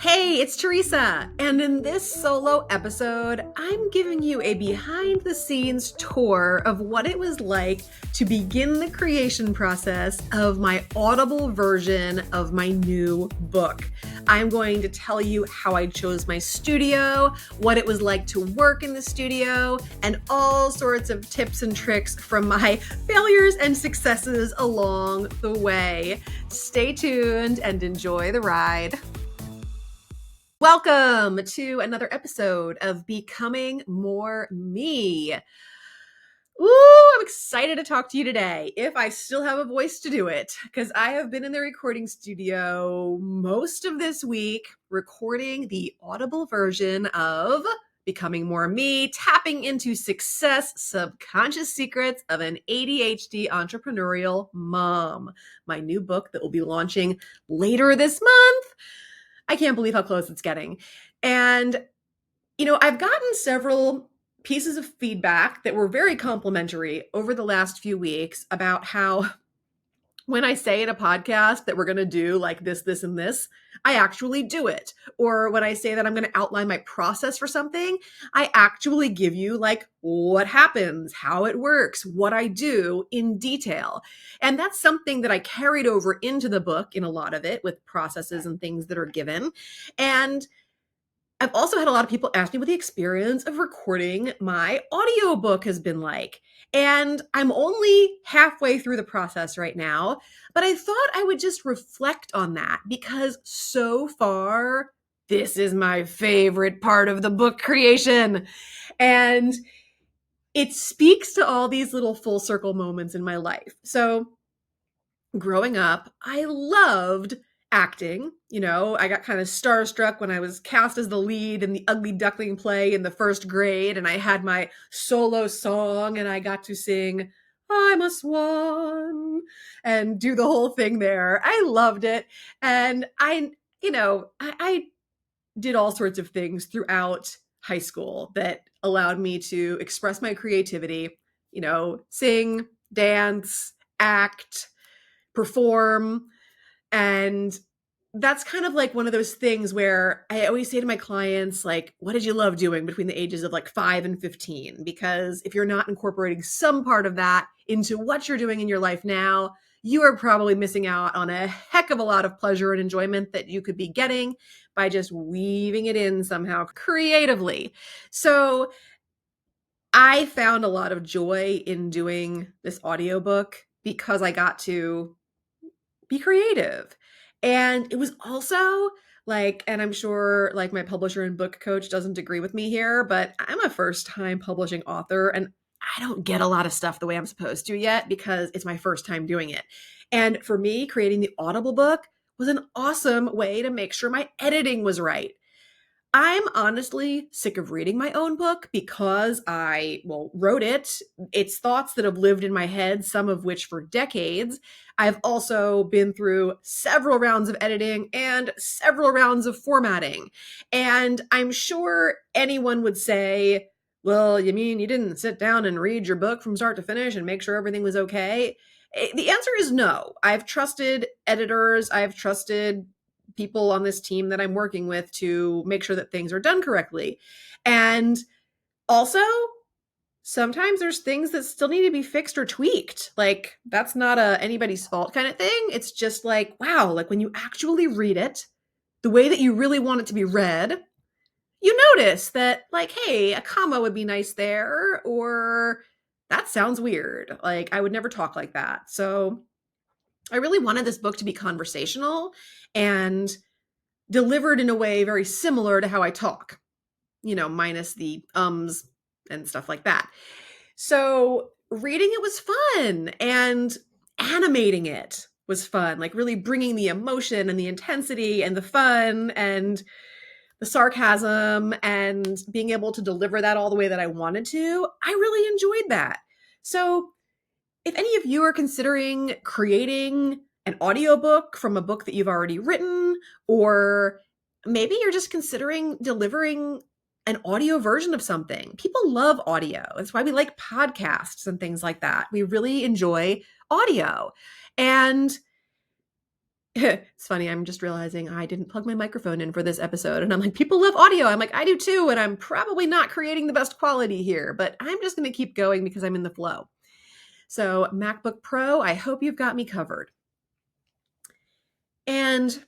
Hey, it's Theresa, and in this solo episode, I'm giving you a behind the scenes tour of what it was like to begin the creation process of my Audible version of my new book. I'm going to tell you how I chose my studio, what it was like to work in the studio, and all sorts of tips and tricks from my failures and successes along the way. Stay tuned and enjoy the ride. Welcome to another episode of Becoming More Me. I'm excited to talk to you today, if I still have a voice to do it, because I have been in the recording studio most of this week recording the Audible version of Becoming More Me, tapping into success, subconscious secrets of an ADHD Entrepreneurial Mom, my new book that will be launching later this month. I can't believe how close it's getting. And, I've gotten several pieces of feedback that were very complimentary over the last few weeks about how when I say in a podcast that we're going to do like this, and this, I actually do it. Or when I say that I'm going to outline my process for something, I actually give you like what happens, how it works, what I do in detail. And that's something that I carried over into the book in a lot of it with processes and things that are given. And I've also had a lot of people ask me what the experience of recording my audiobook has been like. And I'm only halfway through the process right now, but I thought I would just reflect on that because so far, this is my favorite part of the book creation. And it speaks to all these little full circle moments in my life. So, growing up, I loved acting. I got kind of starstruck when I was cast as the lead in the Ugly Duckling play in the first grade, and I had my solo song, and I got to sing, I'm a swan, and do the whole thing there. I loved it. And I did all sorts of things throughout high school that allowed me to express my creativity, sing, dance, act, perform. And that's kind of like one of those things where I always say to my clients, like, what did you love doing between the ages of like 5 and 15? Because if you're not incorporating some part of that into what you're doing in your life now, you are probably missing out on a heck of a lot of pleasure and enjoyment that you could be getting by just weaving it in somehow creatively. So I found a lot of joy in doing this audiobook because I got to be creative. And it was also like, and I'm sure like my publisher and book coach doesn't agree with me here, but I'm a first time publishing author and I don't get a lot of stuff the way I'm supposed to yet because it's my first time doing it. And for me, creating the Audible book was an awesome way to make sure my editing was right. I'm honestly sick of reading my own book because I wrote it. It's thoughts that have lived in my head, some of which for decades. I've also been through several rounds of editing and several rounds of formatting. And I'm sure anyone would say, well, you mean you didn't sit down and read your book from start to finish and make sure everything was okay? The answer is no. I've trusted editors. I've trusted people on this team that I'm working with to make sure that things are done correctly. And also, sometimes there's things that still need to be fixed or tweaked. Like, that's not anybody's fault kind of thing. It's just like, wow, like when you actually read it the way that you really want it to be read, you notice that, like, hey, a comma would be nice there, or that sounds weird. Like, I would never talk like that. So, I really wanted this book to be conversational and delivered in a way very similar to how I talk, minus the ums and stuff like that. So reading it was fun and animating it was fun, like really bringing the emotion and the intensity and the fun and the sarcasm and being able to deliver that all the way that I wanted to. I really enjoyed that. So if any of you are considering creating an audiobook from a book that you've already written, or maybe you're just considering delivering an audio version of something. People love audio. That's why we like podcasts and things like that. We really enjoy audio. And It's funny, I'm just realizing I didn't plug my microphone in for this episode, and I'm like, people love audio. I'm like, I do too, and I'm probably not creating the best quality here, but I'm just going to keep going because I'm in the flow. So, MacBook Pro, I hope you've got me covered. And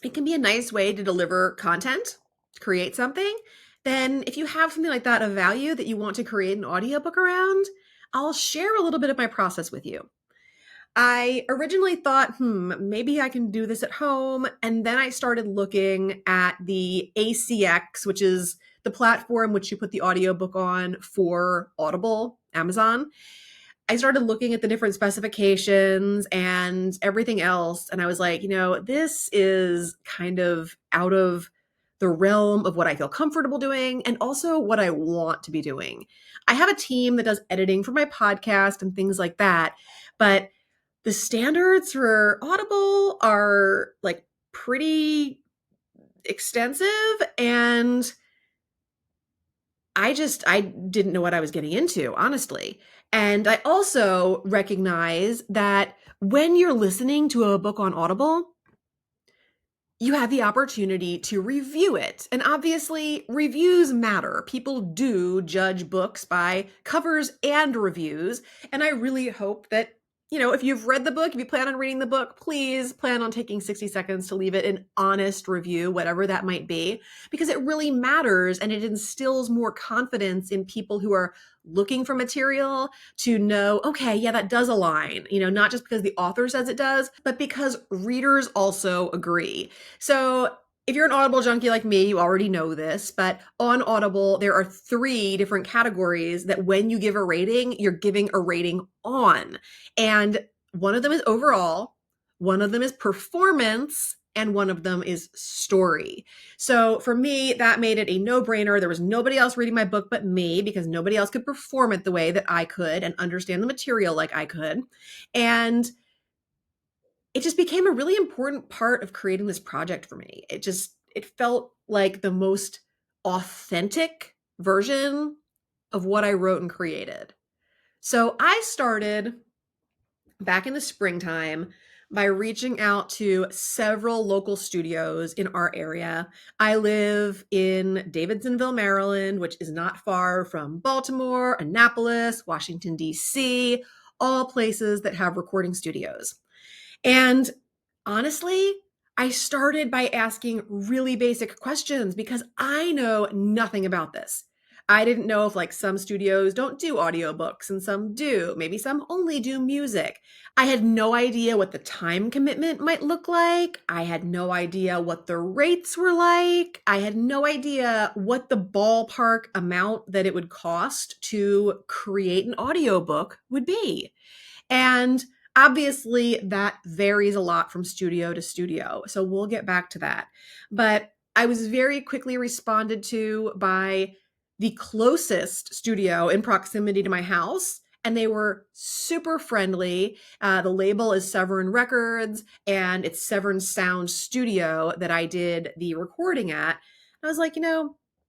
it can be a nice way to deliver content, to create something. Then, if you have something like that of value that you want to create an audiobook around, I'll share a little bit of my process with you. I originally thought, maybe I can do this at home. And then I started looking at the ACX, which is the platform which you put the audiobook on for Audible, Amazon. I started looking at the different specifications and everything else. And I was like, this is kind of out of the realm of what I feel comfortable doing and also what I want to be doing. I have a team that does editing for my podcast and things like that. But the standards for Audible are like pretty extensive, and I didn't know what I was getting into, honestly. And I also recognize that when you're listening to a book on Audible, you have the opportunity to review it. And obviously, reviews matter. People do judge books by covers and reviews. And I really hope that, if you've read the book, if you plan on reading the book, please plan on taking 60 seconds to leave it an honest review, whatever that might be, because it really matters and it instills more confidence in people who are looking for material to know, okay, yeah, that does align, not just because the author says it does, but because readers also agree. So if you're an Audible junkie like me, you already know this, but on Audible, there are 3 different categories that when you give a rating, you're giving a rating on. And one of them is overall, one of them is performance, and one of them is story. So for me, that made it a no-brainer. There was nobody else reading my book but me because nobody else could perform it the way that I could and understand the material like I could. And it just became a really important part of creating this project for me. It felt like the most authentic version of what I wrote and created. So I started back in the springtime by reaching out to several local studios in our area. I live in Davidsonville, Maryland, which is not far from Baltimore, Annapolis, Washington, D.C., all places that have recording studios. And honestly, I started by asking really basic questions because I know nothing about this. I didn't know if some studios don't do audiobooks and some do. Maybe some only do music. I had no idea what the time commitment might look like. I had no idea what the rates were like. I had no idea what the ballpark amount that it would cost to create an audiobook would be. And obviously, that varies a lot from studio to studio. So we'll get back to that. But I was very quickly responded to by the closest studio in proximity to my house. And they were super friendly. The label is Severn Records, and it's Severn Sound Studio that I did the recording at. I was like,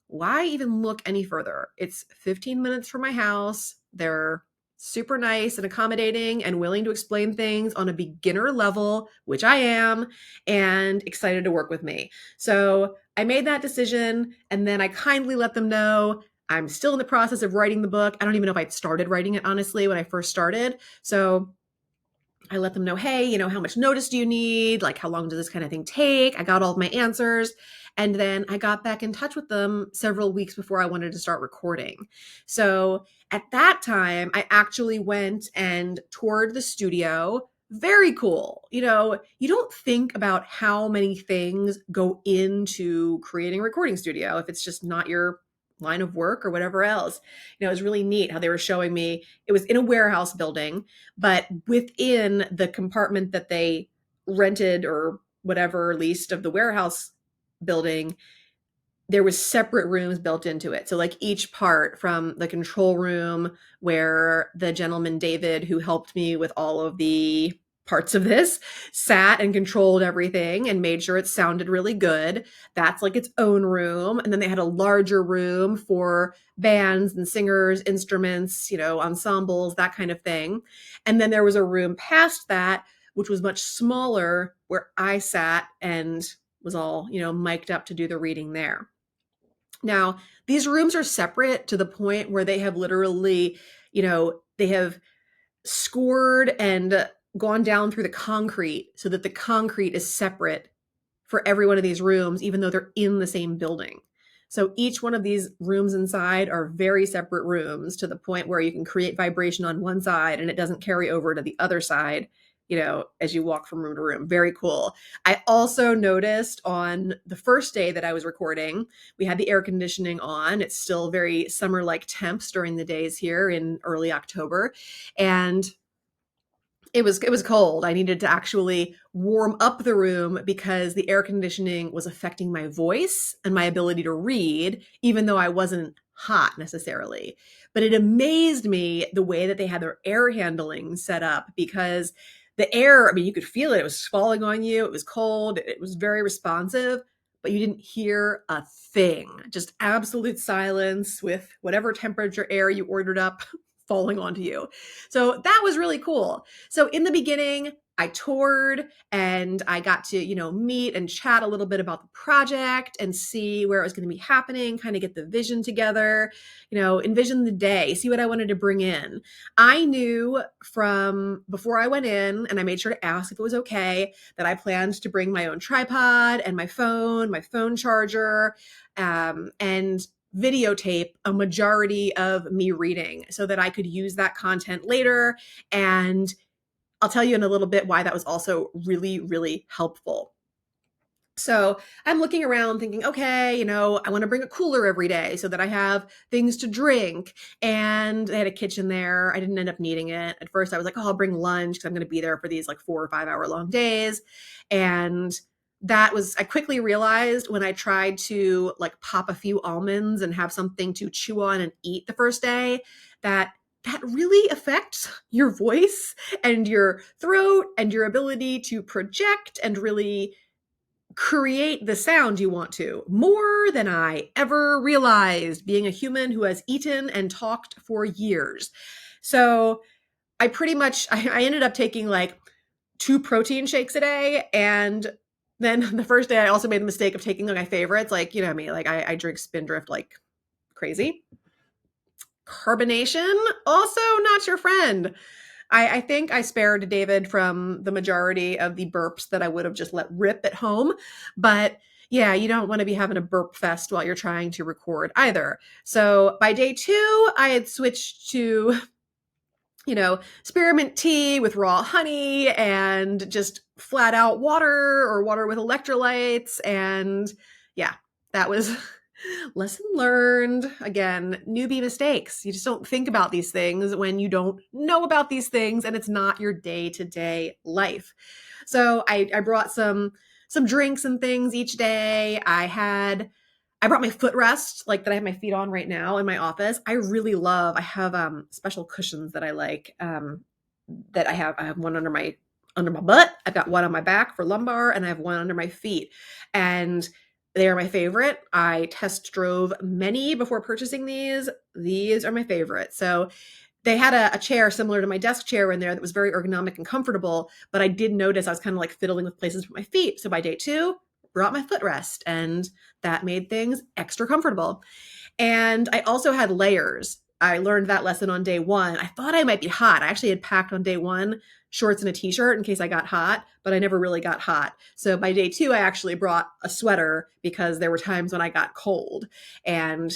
why even look any further? It's 15 minutes from my house. They're super nice and accommodating and willing to explain things on a beginner level, which I am, and excited to work with me. So I made that decision, and then I kindly let them know I'm still in the process of writing the book. I don't even know if I'd started writing it, honestly, when I first started. So I let them know, hey, how much notice do you need? How long does this kind of thing take? I got all of my answers. And then I got back in touch with them several weeks before I wanted to start recording. So at that time, I actually went and toured the studio. Very cool. You don't think about how many things go into creating a recording studio if it's just not your line of work or whatever else. It was really neat how they were showing me. It was in a warehouse building, but within the compartment that they rented or whatever leased of the warehouse building, there was separate rooms built into it. So each part, from the control room where the gentleman David, who helped me with all of the parts of this, sat and controlled everything and made sure it sounded really good. That's its own room. And then they had a larger room for bands and singers, instruments, ensembles, that kind of thing. And then there was a room past that which was much smaller, where I sat and was all, mic'd up to do the reading there. Now, these rooms are separate to the point where they have literally, they have scored and gone down through the concrete so that the concrete is separate for every one of these rooms, even though they're in the same building. So each one of these rooms inside are very separate rooms to the point where you can create vibration on one side and it doesn't carry over to the other side, as you walk from room to room. Very cool. I also noticed on the first day that I was recording, we had the air conditioning on. It's still very summer-like temps during the days here in early October. And it was cold. I needed to actually warm up the room because the air conditioning was affecting my voice and my ability to read, even though I wasn't hot necessarily. But it amazed me the way that they had their air handling set up, because the air, I mean, you could feel it. It was falling on you. It was cold. It was very responsive, but you didn't hear a thing. Just absolute silence with whatever temperature air you ordered up falling onto you. So that was really cool. So in the beginning, I toured and I got to, meet and chat a little bit about the project and see where it was going to be happening, kind of get the vision together, envision the day, see what I wanted to bring in. I knew from before I went in, and I made sure to ask if it was okay, that I planned to bring my own tripod and my phone charger, and videotape a majority of me reading so that I could use that content later. And I'll tell you in a little bit why that was also really, really helpful. So I'm looking around thinking, okay, I want to bring a cooler every day so that I have things to drink. And they had a kitchen there. I didn't end up needing it. At first I was like, oh, I'll bring lunch because I'm going to be there for these like 4 or 5 hour long days. And I quickly realized when I tried to like pop a few almonds and have something to chew on and eat the first day, that really affects your voice and your throat and your ability to project and really create the sound you want to, more than I ever realized, being a human who has eaten and talked for years. So I pretty much, I ended up taking like 2 protein shakes a day. And then the first day I also made the mistake of taking like my favorites. Like, me, like I drink Spindrift like crazy. Carbonation, also not your friend. I think I spared David from the majority of the burps that I would have just let rip at home. But yeah, you don't want to be having a burp fest while you're trying to record either. So by day 2, I had switched to, spearmint tea with raw honey and just flat out water or water with electrolytes. And yeah, that was lesson learned. Again, newbie mistakes. You just don't think about these things when you don't know about these things and it's not your day-to-day life. So I brought some drinks and things each day. I brought my footrest, like that I have my feet on right now in my office. I have special cushions that I like, that I have one under my butt. I've got one on my back for lumbar, and I have one under my feet. And they are my favorite. I test drove many before purchasing these. These are my favorite. So they had a chair similar to my desk chair in there that was very ergonomic and comfortable, but I did notice I was kind of like fiddling with places for my feet. So by day 2, brought my footrest, and that made things extra comfortable. And I also had layers. I learned that lesson on day 1. I thought I might be hot. I actually had packed on day 1 shorts and a t-shirt in case I got hot, but I never really got hot. So by day 2, I actually brought a sweater because there were times when I got cold. And,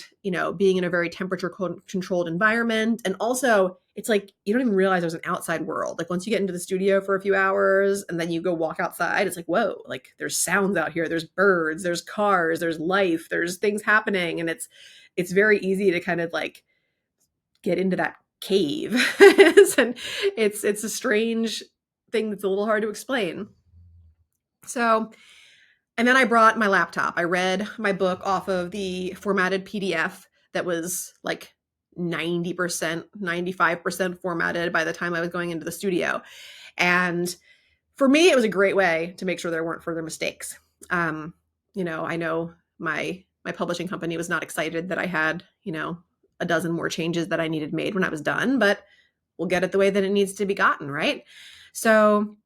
being in a very temperature controlled environment. And also it's like, you don't even realize there's an outside world. Like once you get into the studio for a few hours and then you go walk outside, it's like, whoa, like there's sounds out here. There's birds, there's cars, there's life, there's things happening. And it's very easy to kind of like get into that cave. And it's a strange thing that's a little hard to explain. So, and then I brought my laptop. I read my book off of the formatted PDF that was like 90%, 95% formatted by the time I was going into the studio. And for me, it was a great way to make sure there weren't further mistakes. I know my publishing company was not excited that I had, a dozen more changes that I needed made when I was done, but we'll get it the way that it needs to be gotten, right? So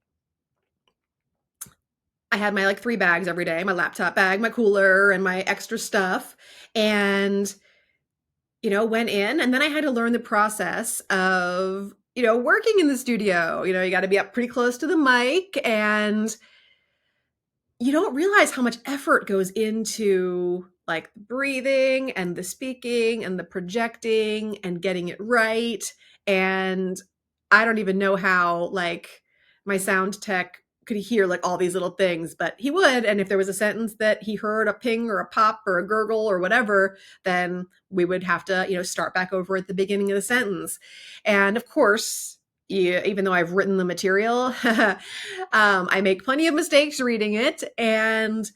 I had my like 3 bags every day, my laptop bag, my cooler, and my extra stuff, and, went in, and then I had to learn the process of, working in the studio. You gotta be up pretty close to the mic, and you don't realize how much effort goes into like the breathing and the speaking and the projecting and getting it right. And I don't even know how like my sound tech could hear like all these little things, but he would. And if there was a sentence that he heard a ping or a pop or a gurgle or whatever, then we would have to, start back over at the beginning of the sentence. And of course, yeah, even though I've written the material, I make plenty of mistakes reading it. And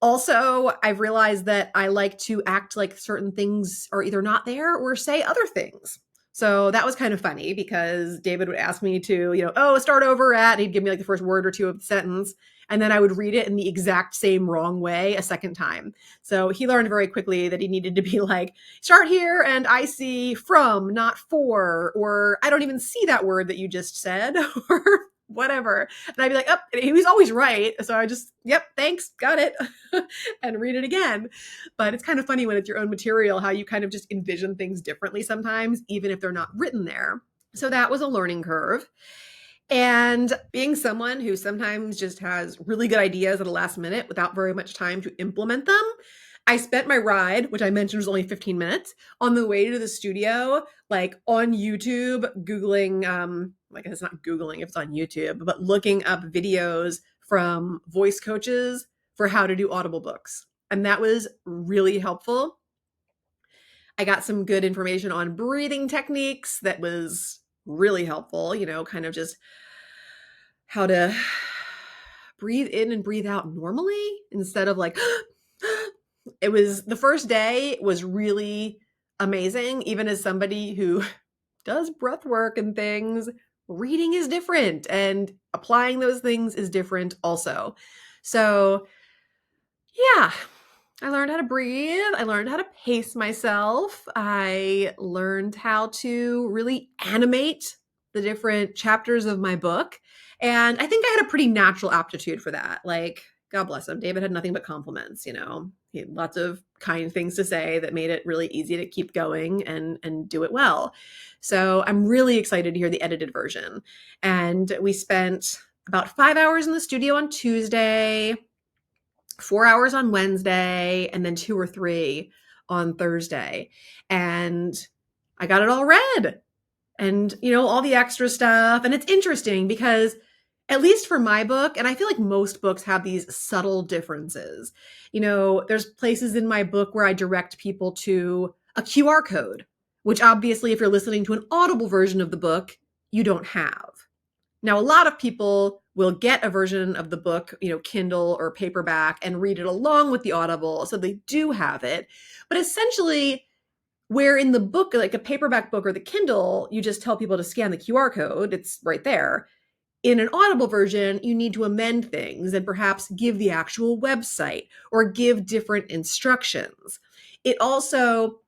also, I've realized that I like to act like certain things are either not there or say other things. So that was kind of funny because David would ask me to, start over at, he'd give me like the first word or two of the sentence. And then I would read it in the exact same wrong way a second time. So he learned very quickly that he needed to be like, start here and I see from, not for, or I don't even see that word that you just said, or whatever. And I'd be like, oh, he was always right. So I just, yep, thanks, got it, and read it again. But it's kind of funny when it's your own material, how you kind of just envision things differently sometimes, even if they're not written there. So that was a learning curve. And being someone who sometimes just has really good ideas at the last minute without very much time to implement them, I spent my ride, which I mentioned was only 15 minutes, on the way to the studio, like on YouTube, Googling, I guess it's not Googling if it's on YouTube, but looking up videos from voice coaches for how to do Audible books. And that was really helpful. I got some good information on breathing techniques that was really helpful, kind of just how to breathe in and breathe out normally instead of like, it was the first day was really amazing. Even as somebody who does breath work and things, reading is different and applying those things is different also. So, yeah, I learned how to breathe. I learned how to pace myself. I learned how to really animate the different chapters of my book. And I think I had a pretty natural aptitude for that. Like, God bless him. David had nothing but compliments, He had lots of kind things to say that made it really easy to keep going and do it well. So I'm really excited to hear the edited version. And we spent about 5 hours in the studio on Tuesday, 4 hours on Wednesday, and then 2 or 3 on Thursday. And I got it all read and, all the extra stuff. And it's interesting because at least for my book, and I feel like most books have these subtle differences. There's places in my book where I direct people to a QR code, which obviously, if you're listening to an Audible version of the book, you don't have. Now, a lot of people will get a version of the book, Kindle or paperback, and read it along with the Audible. So they do have it. But essentially, where in the book, like a paperback book or the Kindle, you just tell people to scan the QR code, it's right there. In an Audible version, you need to amend things and perhaps give the actual website or give different instructions. It also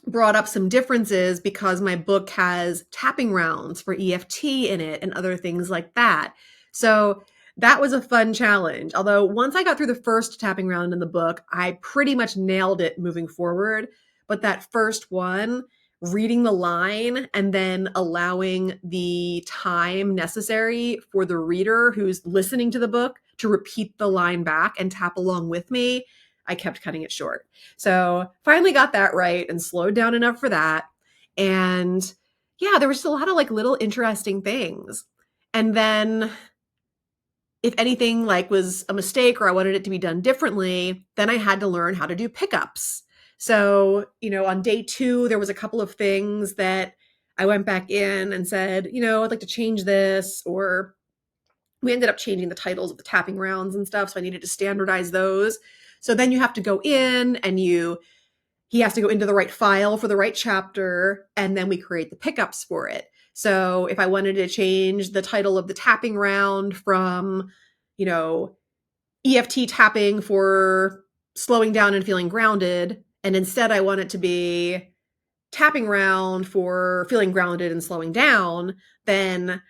brought up some differences because my book has tapping rounds for EFT in it and other things like that. So that was a fun challenge. Although once I got through the first tapping round in the book, I pretty much nailed it moving forward. But that first one, reading the line and then allowing the time necessary for the reader who's listening to the book to repeat the line back and tap along with me, I kept cutting it short. So finally got that right and slowed down enough for that. And yeah, there was just a lot of like little interesting things. And then if anything like was a mistake or I wanted it to be done differently, then I had to learn how to do pickups. So, on day 2, there was a couple of things that I went back in and said, I'd like to change this, or we ended up changing the titles of the tapping rounds and stuff. So I needed to standardize those. So then you have to go in and he has to go into the right file for the right chapter, and then we create the pickups for it. So if I wanted to change the title of the tapping round from, EFT tapping for slowing down and feeling grounded, and instead I want it to be tapping round for feeling grounded and slowing down, then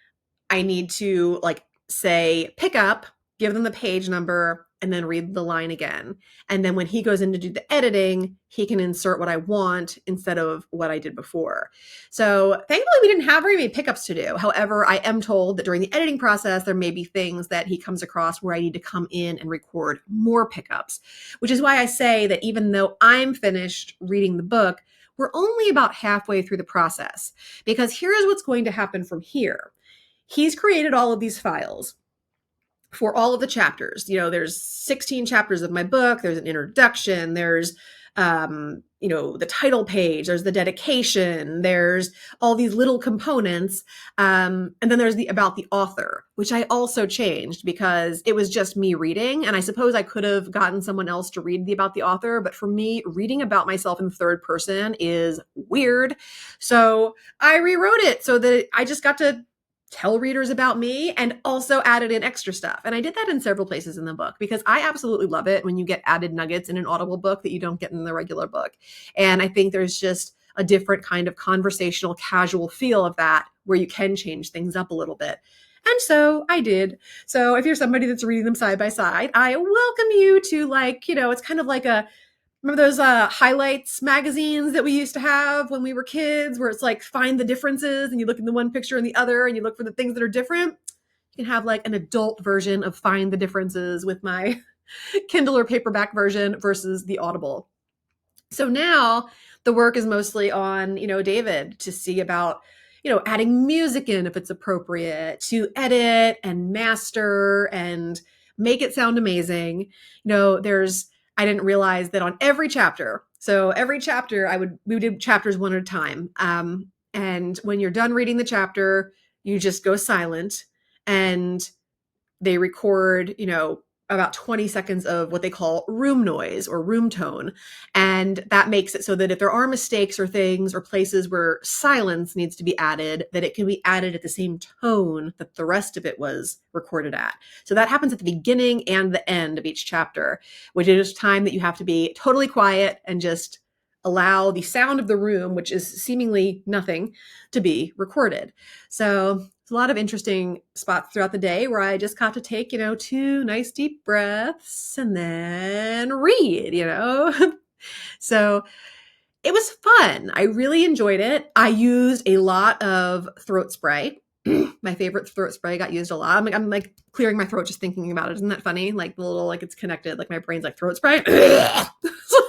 I need to like say pickup give them the page number, and then read the line again. And then when he goes in to do the editing, he can insert what I want instead of what I did before. So thankfully, we didn't have very many pickups to do. However, I am told that during the editing process, there may be things that he comes across where I need to come in and record more pickups, which is why I say that even though I'm finished reading the book, we're only about halfway through the process, because here's what's going to happen from here. He's created all of these files for all of the chapters. There's 16 chapters of my book. There's an introduction. There's, the title page. There's the dedication. There's all these little components. And then there's the about the author, which I also changed because it was just me reading. And I suppose I could have gotten someone else to read the about the author. But for me, reading about myself in third person is weird. So I rewrote it so that I just got to tell readers about me and also added in extra stuff. And I did that in several places in the book because I absolutely love it when you get added nuggets in an Audible book that you don't get in the regular book. And I think there's just a different kind of conversational, casual feel of that where you can change things up a little bit. And so I did. So if you're somebody that's reading them side by side, I welcome you to it's kind of like remember those highlights magazines that we used to have when we were kids where it's like find the differences and you look in the one picture and the other and you look for the things that are different? You can have like an adult version of find the differences with my Kindle or paperback version versus the Audible. So now the work is mostly on, David to see about, adding music in if it's appropriate, to edit and master and make it sound amazing. I didn't realize that on every chapter. So every chapter we did chapters one at a time. And when you're done reading the chapter, you just go silent and they record, about 20 seconds of what they call room noise or room tone. And that makes it so that if there are mistakes or things or places where silence needs to be added, that it can be added at the same tone that the rest of it was recorded at. So that happens at the beginning and the end of each chapter, which is time that you have to be totally quiet and just allow the sound of the room, which is seemingly nothing, to be recorded. So a lot of interesting spots throughout the day where I just got to take, 2 nice deep breaths and then read, So it was fun. I really enjoyed it. I used a lot of throat spray. My favorite throat spray got used a lot. I'm like clearing my throat just thinking about it. Isn't that funny? Like the little, like it's connected, like my brain's like throat spray. So,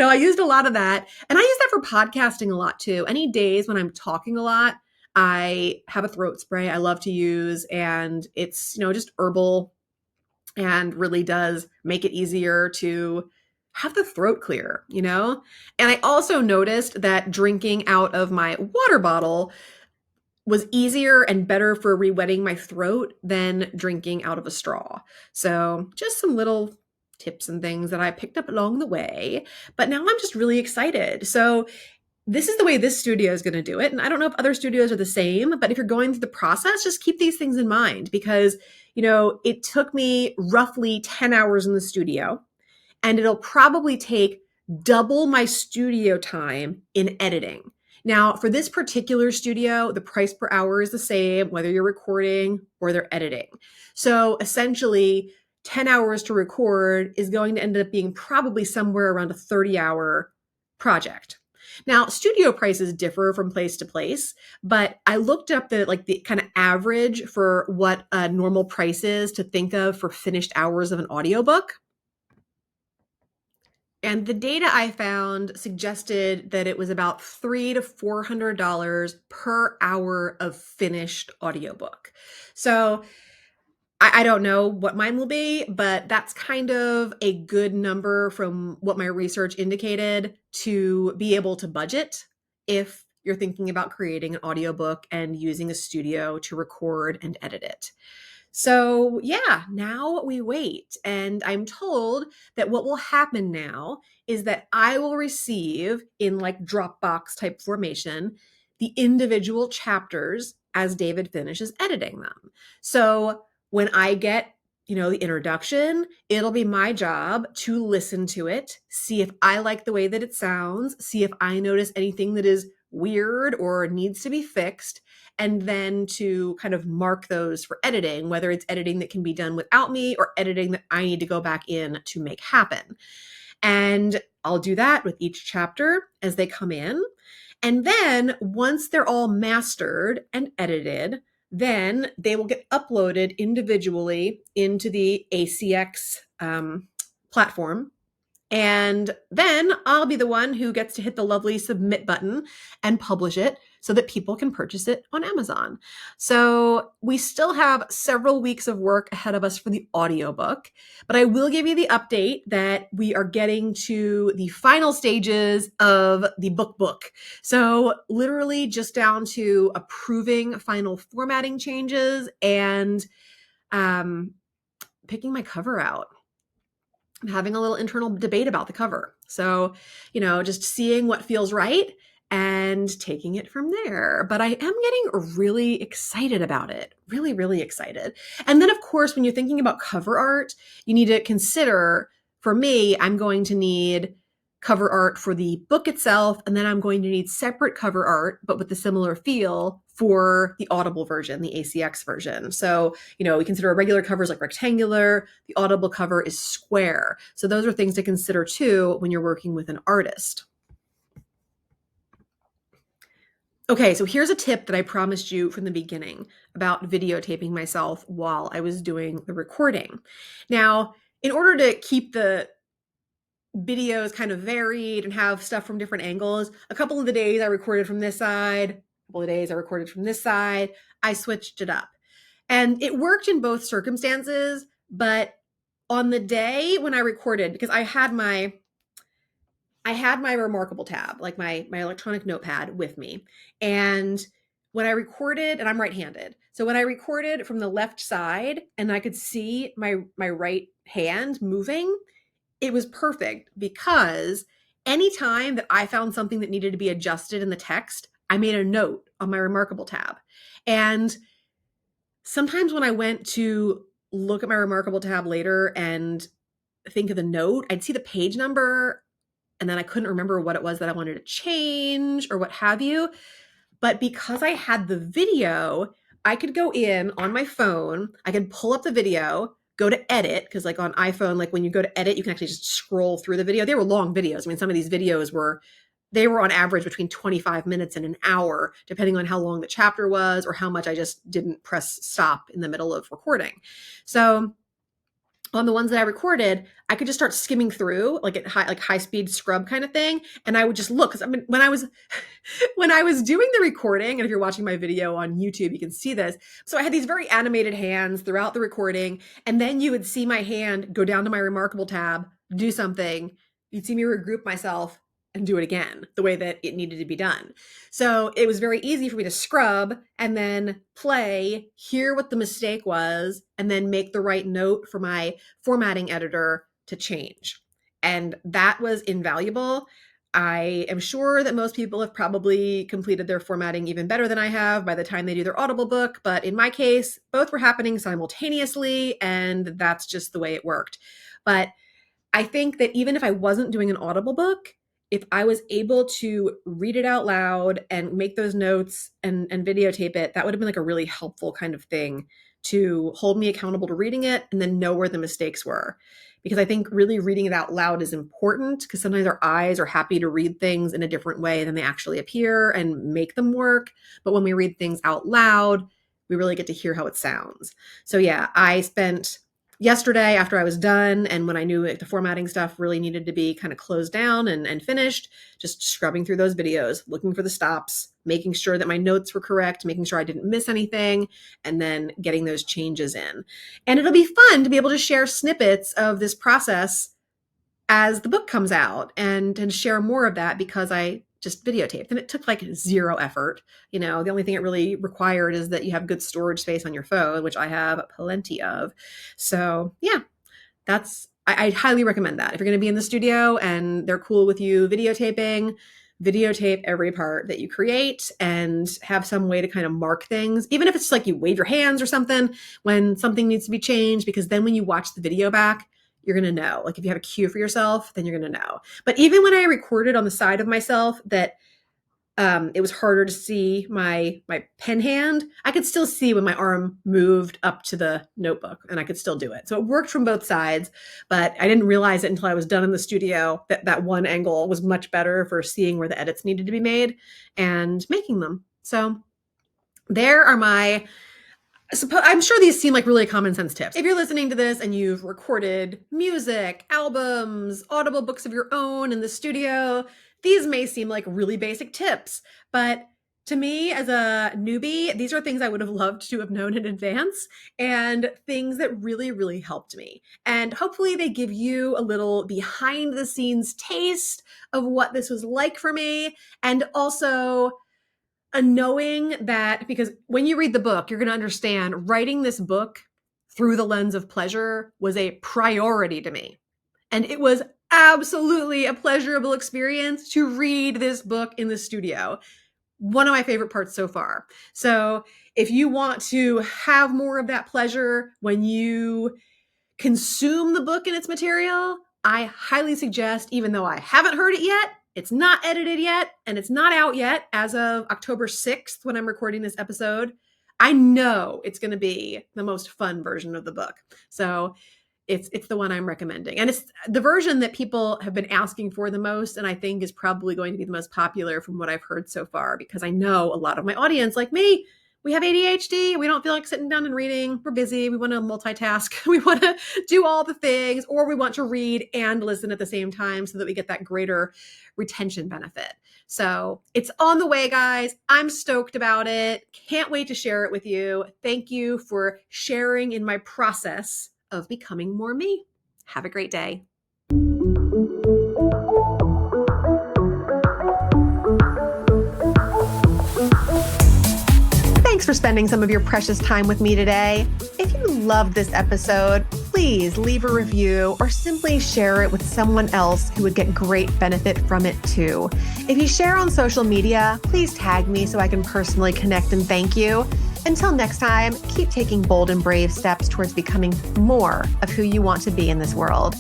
I used a lot of that. And I use that for podcasting a lot too. Any days when I'm talking a lot, I have a throat spray I love to use, and it's, just herbal and really does make it easier to have the throat clear, And I also noticed that drinking out of my water bottle was easier and better for re-wetting my throat than drinking out of a straw. So just some little tips and things that I picked up along the way. But now I'm just really excited. So this is the way this studio is going to do it. And I don't know if other studios are the same, but if you're going through the process, just keep these things in mind because, it took me roughly 10 hours in the studio, and it'll probably take double my studio time in editing. Now, for this particular studio, the price per hour is the same, whether you're recording or they're editing. So essentially, 10 hours to record is going to end up being probably somewhere around a 30-hour project. Now, studio prices differ from place to place, but I looked up the kind of average for what a normal price is to think of for finished hours of an audiobook. And the data I found suggested that it was about $300 to $400 per hour of finished audiobook. So I don't know what mine will be, but that's kind of a good number from what my research indicated to be able to budget if you're thinking about creating an audiobook and using a studio to record and edit it. So yeah, now we wait. And I'm told that what will happen now is that I will receive in like Dropbox type formation the individual chapters as David finishes editing them. So when I get, the introduction, it'll be my job to listen to it, see if I like the way that it sounds, see if I notice anything that is weird or needs to be fixed, and then to kind of mark those for editing, whether it's editing that can be done without me or editing that I need to go back in to make happen. And I'll do that with each chapter as they come in. And then once they're all mastered and edited, then they will get uploaded individually into the ACX platform. And then I'll be the one who gets to hit the lovely submit button and publish it so that people can purchase it on Amazon. So we still have several weeks of work ahead of us for the audiobook, but I will give you the update that we are getting to the final stages of the book. So literally just down to approving final formatting changes and picking my cover out. I'm having a little internal debate about the cover. So, just seeing what feels right and taking it from there. But I am getting really excited about it. Really, really excited. And then, of course, when you're thinking about cover art, you need to consider, for me, I'm going to need cover art for the book itself, and then I'm going to need separate cover art, but with a similar feel for the Audible version, the ACX version. So, we consider regular covers like rectangular, the Audible cover is square. So those are things to consider too when you're working with an artist. Okay, so here's a tip that I promised you from the beginning about videotaping myself while I was doing the recording. Now, in order to keep the videos kind of varied and have stuff from different angles, a couple of the days I recorded from this side, a couple of days I recorded from this side, I switched it up. And it worked in both circumstances, but on the day when I recorded, because I had my Remarkable tab, like my electronic notepad with me. And when I recorded, and I'm right-handed, so when I recorded from the left side and I could see my right hand moving, it was perfect because anytime that I found something that needed to be adjusted in the text, I made a note on my Remarkable tab. And sometimes when I went to look at my Remarkable tab later and think of the note, I'd see the page number and then I couldn't remember what it was that I wanted to change or what have you. But because I had the video, I could go in on my phone, I could pull up the video, go to edit, because like on iPhone, like when you go to edit, you can actually just scroll through the video. They were long videos. I mean, some of these videos were on average between 25 minutes and an hour, depending on how long the chapter was or how much I just didn't press stop in the middle of recording. So on the ones that I recorded, I could just start skimming through like at high speed scrub kind of thing. And I would just look, because I mean, when I was doing the recording, and if you're watching my video on YouTube, you can see this. So I had these very animated hands throughout the recording. And then you would see my hand go down to my Remarkable tab, do something. You'd see me regroup myself and do it again the way that it needed to be done. So it was very easy for me to scrub and then play, hear what the mistake was, and then make the right note for my formatting editor to change. And that was invaluable. I am sure that most people have probably completed their formatting even better than I have by the time they do their Audible book. But in my case, both were happening simultaneously, and that's just the way it worked. But I think that even if I wasn't doing an Audible book, if I was able to read it out loud and make those notes and videotape it, that would have been like a really helpful kind of thing to hold me accountable to reading it and then know where the mistakes were. Because I think really reading it out loud is important, because sometimes our eyes are happy to read things in a different way than they actually appear and make them work. But when we read things out loud, we really get to hear how it sounds. So yeah, I spent yesterday after I was done, and when I knew the formatting stuff really needed to be kind of closed down and finished, just scrubbing through those videos, looking for the stops, making sure that my notes were correct, making sure I didn't miss anything, and then getting those changes in. And it'll be fun to be able to share snippets of this process as the book comes out and share more of that, because I just videotaped and it took like zero effort. The only thing it really required is that you have good storage space on your phone, which I have plenty of. So yeah, I highly recommend that. If you're going to be in the studio and they're cool with you videotaping, videotape every part that you create and have some way to kind of mark things, even if it's like you wave your hands or something when something needs to be changed, because then when you watch the video back, you're going to know. Like if you have a cue for yourself, then you're going to know. But even when I recorded on the side of myself that It was harder to see my pen hand. I could still see when my arm moved up to the notebook, and I could still do it. So it worked from both sides, but I didn't realize it until I was done in the studio that that one angle was much better for seeing where the edits needed to be made and making them. So there are my, I'm sure these seem like really common sense tips. If you're listening to this and you've recorded music, albums, audible books of your own in the studio, these may seem like really basic tips, but to me as a newbie, these are things I would have loved to have known in advance and things that really, really helped me. And hopefully they give you a little behind the scenes taste of what this was like for me, and also a knowing that, because when you read the book, you're going to understand writing this book through the lens of pleasure was a priority to me. And it was absolutely a pleasurable experience to read this book in the studio. One of my favorite parts so far. So if you want to have more of that pleasure when you consume the book and its material, I highly suggest, even though I haven't heard it yet, it's not edited yet, and it's not out yet as of October 6th when I'm recording this episode, I know it's going to be the most fun version of the book. So it's the one I'm recommending. And it's the version that people have been asking for the most, and I think is probably going to be the most popular from what I've heard so far, because I know a lot of my audience, like me, we have ADHD. We don't feel like sitting down and reading. We're busy. We want to multitask. We want to do all the things, or we want to read and listen at the same time so that we get that greater retention benefit. So it's on the way, guys. I'm stoked about it. Can't wait to share it with you. Thank you for sharing in my process of becoming more me. Have a great day. Thanks for spending some of your precious time with me today. If you loved this episode, please leave a review or simply share it with someone else who would get great benefit from it too. If you share on social media, please tag me so I can personally connect and thank you. Until next time, keep taking bold and brave steps towards becoming more of who you want to be in this world.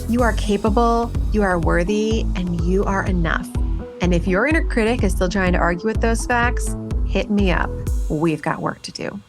You are capable, you are worthy, and you are enough. And if your inner critic is still trying to argue with those facts, hit me up. We've got work to do.